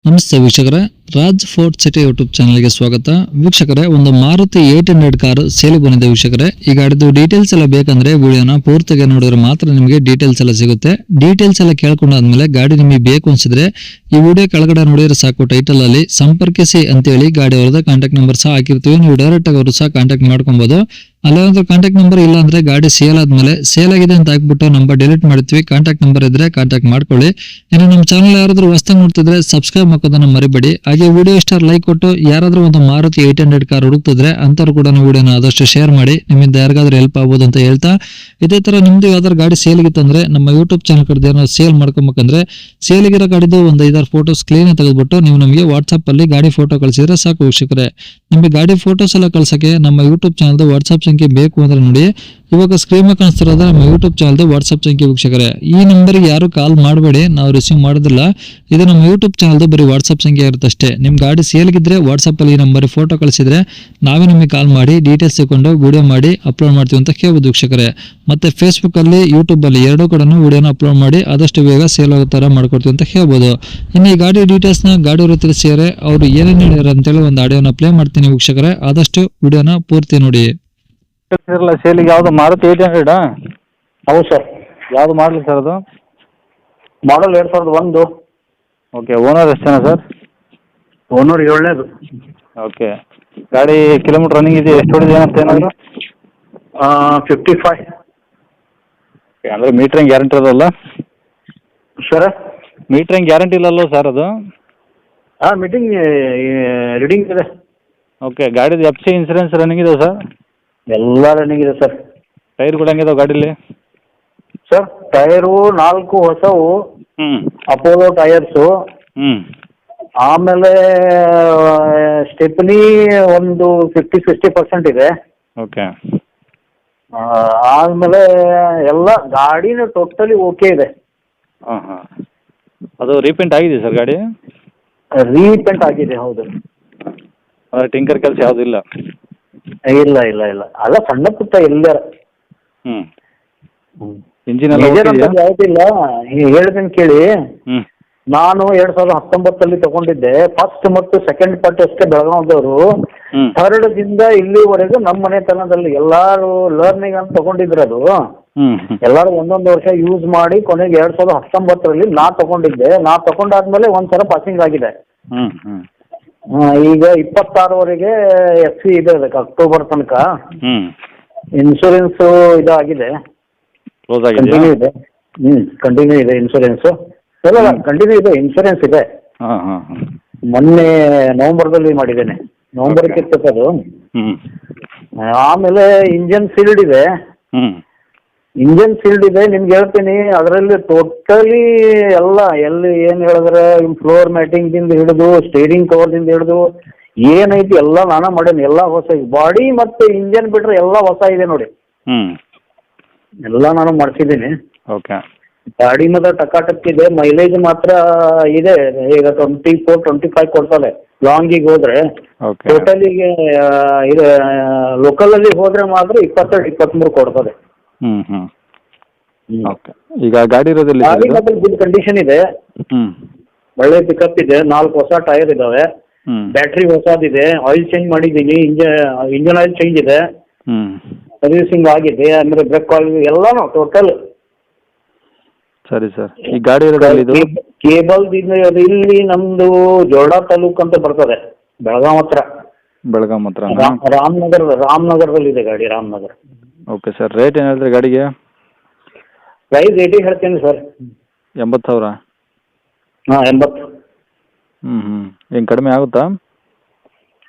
ನಮಸ್ತೆ ವೀಕ್ಷಕರೇ, Raj fort city YouTube ಚಾನಲ್ಗೆ ಸ್ವಾಗತ. ವೀಕ್ಷಕರೇ, ಒಂದು ಮಾರುತಿ 800 ಕಾರು ಸೇಲ್ ಬಂದಿದೆ ವೀಕ್ಷಕರೇ. ಈ ಗಾಡಿದು ಡೀಟೇಲ್ಸ್ ಎಲ್ಲ ಬೇಕಂದ್ರೆ ವಿಡಿಯೋನ ಪೂರ್ತಿಗೆ ನೋಡಿದ್ರೆ ಮಾತ್ರ ನಿಮಗೆ ಡೀಟೇಲ್ಸ್ ಎಲ್ಲ ಸಿಗುತ್ತೆ. ಡೀಟೇಲ್ಸ್ ಎಲ್ಲ ಕೇಳ್ಕೊಂಡಾದ್ಮೇಲೆ ಗಾಡಿ ನಿಮಗೆ ಬೇಕು ಅನ್ಸಿದ್ರೆ ಈ ವಿಡಿಯೋ ಕೆಳಗಡೆ ನೋಡಿದ್ರೆ ಸಾಕು, ಟೈಟಲ್ ಅಲ್ಲಿ ಸಂಪರ್ಕಿಸಿ ಅಂತೇಳಿ ಗಾಡಿ ಅವರದ ಕಾಂಟ್ಯಾಕ್ಟ್ ನಂಬರ್ ಸಹ ಹಾಕಿರ್ತೀವಿ. ನೀವು ಡೈರೆಕ್ಟ್ ಆಗಿ ಅವರು ಸಹ ಕಾಂಟ್ಯಾಕ್ಟ್ ಮಾಡ್ಕೊಬಹುದು. ಅಲ್ಲೊಂದು ಕಾಂಟ್ಯಾಕ್ಟ್ ನಂಬರ್ ಇಲ್ಲ ಅಂದ್ರೆ ಗಾಡಿ ಸೇಲ್ ಆದ್ಮೇಲೆ ಸೇಲ್ ಆಗಿದೆ ಅಂತ ಹಾಕ್ಬಿಟ್ಟು ನಂಬರ್ ಡಿಲೀಟ್ ಮಾಡ್ತೀವಿ. ಕಾಂಟ್ಯಾಕ್ಟ್ ನಂಬರ್ ಇದ್ರೆ ಕಾಂಟ್ಯಾಕ್ಟ್ ಮಾಡ್ಕೊಳ್ಳಿ. ಇನ್ನು ನಮ್ಮ ಚಾನಲ್ ಯಾರಾದ್ರೂ ಹೊಸದಾಗಿ ನೋಡ್ತಿದ್ರೆ ಸಬ್ಸ್ಕ್ರೈಬ್ ಹಾಕೋದನ್ನ ಮರಿಬೇಡಿ. ಹಾಗೆ ವಿಡಿಯೋ ಇಷ್ಟ ಲೈಕ್ ಕೊಟ್ಟು ಯಾರಾದ್ರೂ ಒಂದು ಮಾರುತಿ 800 ಕಾರ್ ಹುಡುಕ್ತಿದ್ರೆ ಅಂತವ್ರು ಕೂಡ ವಿಡಿಯೋನ ಆದಷ್ಟು ಶೇರ್ ಮಾಡಿ, ನಿಮ್ಮಿಂದ ಯಾರಿಗಾದ್ರೂ ಹೆಲ್ಪ್ ಆಗ್ಬೋದು ಅಂತ ಹೇಳ್ತಾ, ಇದೇ ತರ ನಿಮ್ದು ಯಾವ್ದಾದ್ರು ಗಾಡಿ ಸೇಲ್ಗಿತ್ತಂದ್ರೆ ನಮ್ಮ ಯೂಟ್ಯೂಬ್ ಚಾನಲ್ ಕಡೆ ಏನೋ ಸೇಲ್ ಮಾಡ್ಕೊಬೇಕಂದ್ರೆ ಸೇಲ್ಗಿರೋ ಗಾಡಿದು ಒಂದು 5-6 ಫೋಟೋಸ್ ಕ್ಲೀನ್ ತೆಗೆದ್ಬಿಟ್ಟು ನೀವು ನಮಗೆ ವಾಟ್ಸ್ಆಪ್ ಅಲ್ಲಿ ಗಾಡಿ ಫೋಟೋ ಕಳಿಸಿದ್ರೆ ಸಾಕು ವೀಕ್ಷಕರೇ. ನಿಮಗೆ ಗಾಡಿ ಫೋಟೋಸ್ ಎಲ್ಲ ಕಳ್ಸಕ್ಕೆ ನಮ್ಮ ಯೂಟ್ಯೂಬ್ ಚಾನಲ್ದು ವಾಟ್ಸ್ಆಪ್ ಸಂಖ್ಯೆ ಬೇಕು ಅಂದ್ರೆ ನೋಡಿ, ಇವಾಗ ಸ್ಕ್ರೀನ್ ಮೇಲೆ ಕಾಣಿಸ್ತಿರೋದು ನಮ್ಮ ಯೂಟ್ಯೂಬ್ ಚಾನಲ್ದು ವಾಟ್ಸ್ಆಪ್ ಸಂಖ್ಯೆ ವೀಕ್ಷಕರೇ. ಈ ನಂಬರ್ಗೆ ಯಾರು ಕಾಲ್ ಮಾಡಬೇಡಿ, ನಾವು ರಿಸೀವ್ ಮಾಡೋದಿಲ್ಲ. ಇದು ನಮ್ಮ ಯೂಟ್ಯೂಬ್ ಚಾನಲ್ದು ಬರೀ ವಾಟ್ಸ್ಆಪ್ ಸಂಖ್ಯೆ ಇರುತ್ತೆ ಅಷ್ಟೇ. ನಿಮ್ಮ ಗಾಡಿ ಸೇಲ್ಗಿದ್ರೆ ವಾಟ್ಸ್ಆಪ್ ಅಲ್ಲಿ ಈ ನಂಬರ್ ಫೋಟೋ ಕಳಿಸಿದ್ರೆ ನಾವೇ ನಿಮಗೆ ಕಾಲ್ ಮಾಡಿ ಡೀಟೇಲ್ಸ್ ತಗೊಂಡು ವಿಡಿಯೋ ಮಾಡಿ ಅಪ್ಲೋಡ್ ಮಾಡ್ತೀವಿ ಅಂತ ಕೇಳ್ಬೋದು ವೀಕ್ಷಕರೇ. ಮತ್ತೆ ಫೇಸ್ಬುಕ್ ಅಲ್ಲಿ ಯೂಟ್ಯೂಬ್ ಅಲ್ಲಿ ಎರಡೂ ಕಡೆ ವಿಡಿಯೋನ ಅಪ್ಲೋಡ್ ಮಾಡಿ ಆದಷ್ಟು ಬೇಗ ಸೇಲ್ ಆಗೋ ತರ ಮಾಡ್ಕೊಡ್ತೀವಿ ಅಂತ ಹೇಳ್ಬೋದು. ಇನ್ನು ಈ ಗಾಡಿ ಡೀಟೇಲ್ಸ್ ನ ಗಾಡಿಯವರು ತಿಳಿಸಿದರೆ ಅವರು ಏನೇನು ಹೇಳಿದಾರೆ ಅಂತೇಳಿ ಒಂದು ಆಡಿಯೋನ ಪ್ಲೇ ಮಾಡ್ತೀನಿ ವೀಕ್ಷಕರೇ. ಆದಷ್ಟು ವಿಡಿಯೋನ ಪೂರ್ತಿ ನೋಡಿ. ಸೇಲಿಗೆ ಯಾವುದು ಮಾರುತಿ 800? ಹೌದು ಸರ್. ಯಾವುದು ಮಾಡಲಿ ಸರ್ ಅದು? ಮಾಡಲ್ 2001. ಓಕೆ. ಓನರ್ ಎಷ್ಟು ಜನ ಸರ್? ಓನರ್ 7ನೇದು. ಓಕೆ. ಗಾಡಿ ಕಿಲೋಮೀಟ್ರ್ ರನ್ನಿಂಗ್ ಇದೆ, ಎಷ್ಟು ಹೊಡಿದೆ ಅಂತ ಏನಾದರೂ? 55. ಓಕೆ, ಅಂದರೆ ಮೀಟ್ರಿಂಗ್ ಗ್ಯಾರಂಟಿ ಇರೋಲ್ಲ ಸರ್? ಮೀಟ್ರಿಂಗ್ ಗ್ಯಾರಂಟಿ ಇಲ್ಲಲ್ಲೋ ಸರ್ ಅದು? ಮೀಟಿಂಗ್ ರೀಡಿಂಗ್ ಇದೆ. ಓಕೆ. ಗಾಡಿದು FC ಇನ್ಸೂರೆನ್ಸ್ ರನ್ನಿಂಗ್ ಇದೆ ಸರ್? ಎಲ್ಲ ರನ್ನಿಂಗ್ ಇದೆ ಸರ್. ಟೈರ್ಗಳು ಹೆಂಗಿದಾವೆ ಗಾಡೀಲಿ? ಸರ್ ಟೈರು 4 ಹೊಸವು, ಹ್ಞೂ ಅಪೋಲೋ ಟೈರ್ಸು. ಹ್ಞೂ ಆಮೇಲೆ ಸ್ಟೆಪ್ನಿ ಒಂದು 50-60% ಇದೆ. ಓಕೆ. ಆಮೇಲೆ ಎಲ್ಲ ಗಾಡಿನ ಟೋಟಲಿ ಓಕೆ ಇದೆ. ಹಾಂ ಹಾಂ. ಅದು ರೀಪೇಂಟ್ ಆಗಿದೆ ಸರ್ ಗಾಡಿ? ರೀಪೇಂಟ್ ಆಗಿದೆ, ಹೌದು. ಅಂದರೆ ಟಿಂಕರ್ ಕೆಲಸ ಯಾವುದೂ ಇಲ್ಲ? ಇಲ್ಲ ಇಲ್ಲ ಇಲ್ಲ, ಅಲ್ಲ ಸಣ್ಣ ಪುಟ್ಟ ಎಲ್ಲರ. ಹ್ಞೂ. ಇಂಜಿನ್ ಎಲ್ಲ ಯಾವುದಿಲ್ಲ. ಹೇಳ್ತೀನಿ ಕೇಳಿ, ಹ್ಞೂ ನಾನು 2019 ತಗೊಂಡಿದ್ದೆ. ಫಸ್ಟ್ ಮತ್ತು ಸೆಕೆಂಡ್ ಪಾರ್ಟ್ ಅಷ್ಟೇ ಬೆಳಗಾವದವರು. ಹ್ಞೂ ಥರ್ಡ್ ದಿಂದ ಇಲ್ಲಿವರೆಗೂ ನಮ್ಮ ಮನೆತನದಲ್ಲಿ ಎಲ್ಲಾರು ಲರ್ನಿಂಗ್ ಅಂತ ತಗೊಂಡಿದ್ರು. ಅದು ಹ್ಞೂ ಎಲ್ಲಾರು ಒಂದೊಂದು ವರ್ಷ ಯೂಸ್ ಮಾಡಿ ಕೊನೆಗೆ 2019 ನಾ ತಗೊಂಡಿದ್ದೆ. ನಾ ತಗೊಂಡಾದ್ಮೇಲೆ ಒಂದ್ಸಲ ಪಾಸಿಂಗ್ ಆಗಿದೆ. ಹ್ಞೂ ಹ್ಞೂ ಈಗ 26ವರೆಗೆ FC ಇದೆ, ಅದಕ್ಕೆ ಅಕ್ಟೋಬರ್ ತನಕ. ಹ್ಞೂ ಇನ್ಶೂರೆನ್ಸ್ ಇದಾಗಿದೆ, ಕ್ಲೋಸ್ ಆಗಿದೆ? ಕಂಟಿನ್ಯೂ ಇದೆ. ಕಂಟಿನ್ಯೂ ಇದೆ ಇನ್ಶೂರೆನ್ಸ್. ಇಲ್ಲ, ಕಂಟಿನ್ಯೂ ಇದೆ, ಇನ್ಶೂರೆನ್ಸ್ ಇದೆ. ಹಾಂ ಹಾಂ ಹಾಂ. ಮೊನ್ನೆ ನವೆಂಬರ್ದಲ್ಲಿ ಮಾಡಿದ್ದೇನೆ, ನವೆಂಬರ್ಗೆ ಅದು. ಹ್ಞೂ ಆಮೇಲೆ ಇಂಜನ್ ಸೀಲ್ಡ್ ಇದೆ. ಹ್ಞೂ ಇಂಜನ್ ಸೀಲ್ಡ್ ಇದೆ, ನಿಮ್ಗೆ ಹೇಳ್ತೀನಿ. ಅದರಲ್ಲಿ ಟೋಟಲಿ ಎಲ್ಲ ಎಲ್ಲಿ ಏನು ಹೇಳಿದ್ರೆ ಫ್ಲೋರ್ ಮ್ಯಾಟಿಂಗ್ದಿಂದ ಹಿಡಿದು ಸ್ಟೇರಿಂಗ್ ಕವರ್ದಿಂದ ಹಿಡಿದು ಏನೈತಿ ಎಲ್ಲ ನಾನೇ ಮಾಡೇನಿ. ಎಲ್ಲ ಹೊಸ ಬಾಡಿ ಮತ್ತು ಇಂಜನ್ ಬಿಟ್ರೆ ಎಲ್ಲ ಹೊಸ ಇದೆ ನೋಡಿ. ಹ್ಞೂ ಎಲ್ಲ ನಾನು ಮಾಡಿಸಿದ್ದೀನಿ. ಓಕೆ. ಗಾಡಿ ಮಾತ್ರ ಟಕಾಟಕ್ಕಿದೆ. ಮೈಲೇಜ್ ಮಾತ್ರ ಇದೆ, ಈಗ 24-25 ಕೊಡ್ತಾರೆ ಲಾಂಗಿಗೆ ಹೋದ್ರೆ. ಓಕೆ. ಟೋಟಲಿಗೆ ಇದು ಲೋಕಲಲ್ಲಿ ಹೋದ್ರೆ ಮಾತ್ರ 22-23 ಕೊಡ್ತದೆ. ಹ್ಞೂ ಹ್ಞೂ ಓಕೆ. ಈಗ ಗಾಡಿ ಇರೋದಿಲ್ಲ? ಗಾಡಿ ಮಾತ್ರ ಗುಡ್ ಕಂಡೀಷನ್ ಇದೆ, ಹ್ಞೂ ಒಳ್ಳೆ ಪಿಕಪ್ ಇದೆ. 4 ಹೊಸ ಟೈರ್ ಇದಾವೆ, ಹ್ಞೂ ಬ್ಯಾಟ್ರಿ ಹೊಸದಿದೆ, ಆಯಿಲ್ ಚೇಂಜ್ ಮಾಡಿದ್ದೀನಿ, ಇಂಜನ್ ಆಯಿಲ್ ಚೇಂಜ್ ಇದೆ, ಹ್ಞೂ ಸರ್ವಿಸಿಂಗ್ ಆಗಿದೆ. ಅಂದರೆ ಬ್ರೇಕ್ ಆಯಿಲ್ ಎಲ್ಲಾನು ಟೋಟಲ್. ಸರಿ ಸರ್. ಈ ಗಾಡಿ ಇರೋದಿಲ್ಲ ಇದು? ಕೇಬಲ್ ಇಲ್ಲಿ ನಮ್ದು ಜೋಡಾ ತಾಲೂಕ್ ಅಂತ ಬರ್ತದೆ, ಬೆಳಗಾವ್ ಹತ್ರ. ಬೆಳಗಾಂ ಹತ್ರ? ರಾಮನಗರದಲ್ಲಿ ಇದೆ ಗಾಡಿ, ರಾಮನಗರ. Okay sir. ರೇಟ್ ಏನು ಹೇಳಿದ್ರಿ ಗಾಡಿಗೆ? ಪ್ರೈಸ್ 80 ಹೇಳ್ತೀನಿ ಸರ್. 80,000? ಹಾಂ, 80. ಹ್ಞೂ ಹ್ಞೂ. ಏನು ಕಡಿಮೆ ಆಗುತ್ತಾ?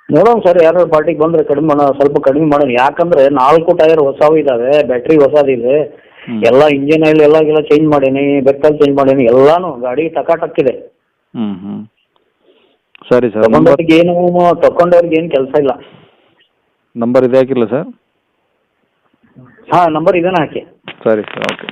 ನೋಡೋಣ ಸರ್, ಯಾರು ಪಾರ್ಟಿಗೆ ಬಂದರೆ ಕಡಿಮೆ ಮಾಡೋಣ, ಸ್ವಲ್ಪ ಕಡಿಮೆ ಮಾಡೋಣ. ಯಾಕಂದರೆ 4 ಟೈರ್ ಹೊಸವು ಇದ್ದಾವೆ, ಬ್ಯಾಟ್ರಿ ಹೊಸದಿದೆ, ಎಲ್ಲ ಇಂಜಿನ್ ಆಯಿಲ್ ಎಲ್ಲ ಚೇಂಜ್ ಮಾಡೀನಿ, ಬೆಕ್ಕಲ್ಲಿ ಚೇಂಜ್ ಮಾಡೀನಿ, ಎಲ್ಲಾನು ಗಾಡಿ ಟಕಾಟಕ್ಕಿದೆ. ಹ್ಞೂ ಹ್ಞೂ ಸರಿ ಸರ್. ತಗೊಂಡವ್ರಿಗೆ ಏನು ಕೆಲಸ ಇಲ್ಲ. ನಂಬರ್ ಇದೆ ಹಾಕಿಲ್ಲ ಸರ್? ಹಾಂ, ನಂಬರ್ ಇದನ್ನ ಹಾಕಿ. ಸರಿ ಸರ್, ಓಕೆ.